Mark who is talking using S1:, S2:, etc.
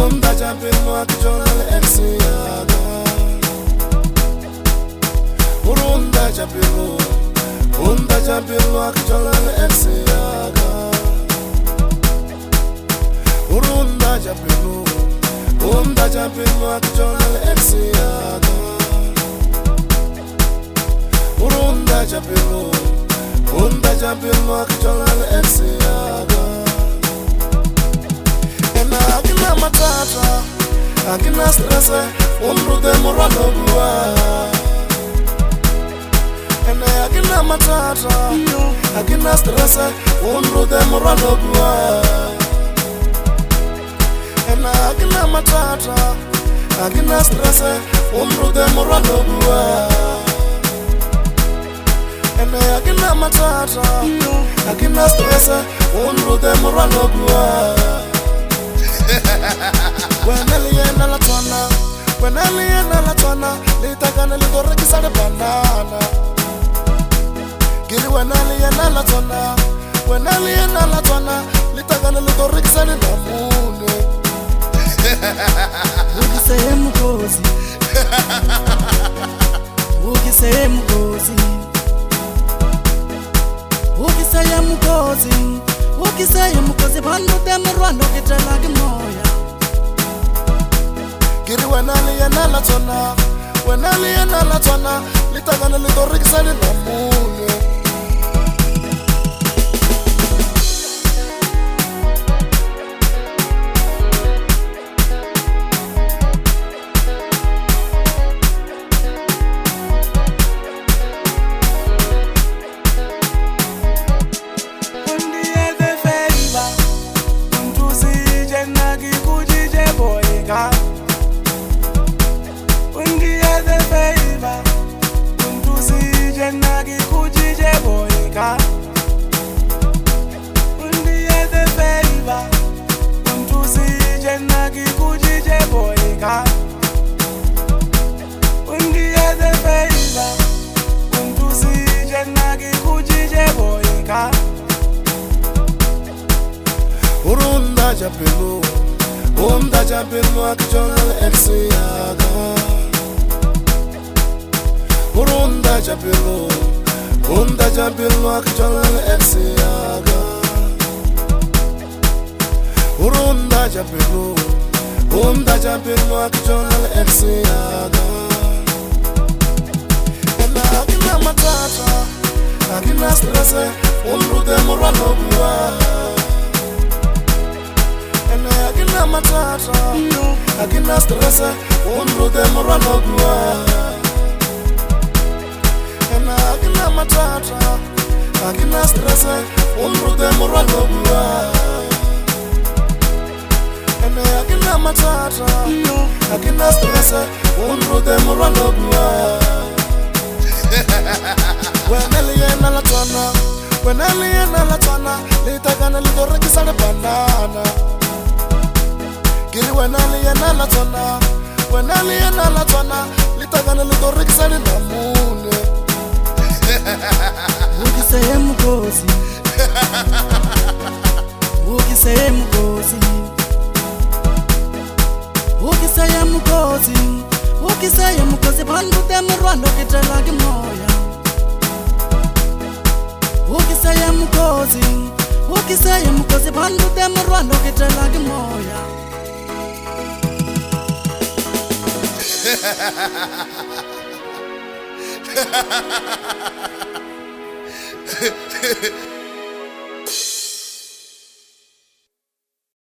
S1: Unda champino akichola exiaga. Unda champino akichola exiaga. Unda champino akichola exiaga. Unda champino akichola exiaga. Akina matata, akina stress, unrude moralo bua. Ena akina matata, akina stress, unrude moralo bua. Ena akina matata, akina stress, unrude moralo bua. Ena akina matata, akina stress, unrude moralo bua. When Eliana la twana, litagana lidore kisare banana. Giri when Eliana la twana, litagana lidore kisare namune.
S2: Ukiseye mkozi, ukiseye mkozi, ukiseye mkozi, ukiseye mkozi, bandu temurwano kitalagi moya.
S1: Giri when Eliana la twana, litagana lidore kisare namune. Unda champino akichola exiaga. Unda champino akichola exiaga. Unda champino akichola exiaga. Ena akina matata, akina stress, unrude moralo bua. Akina matata, akina stress, unrude moralo bua. Ena akina matata, akina stress, unrude moralo bua. Ena akina matata, akina stress, unrude moralo bua. When Eliana la twana, litagana lidore kisare banana. Giri when Eliana la twana, litagana lidore kisare namune.
S2: Ukiseye mkozi, ukiseye mkozi, ukiseye mkozi, ukiseye mkozi, bandu temurwano kitalagi moya. Ukiseye mkozi, bandu temurwano kitalagi moya.
S1: Ha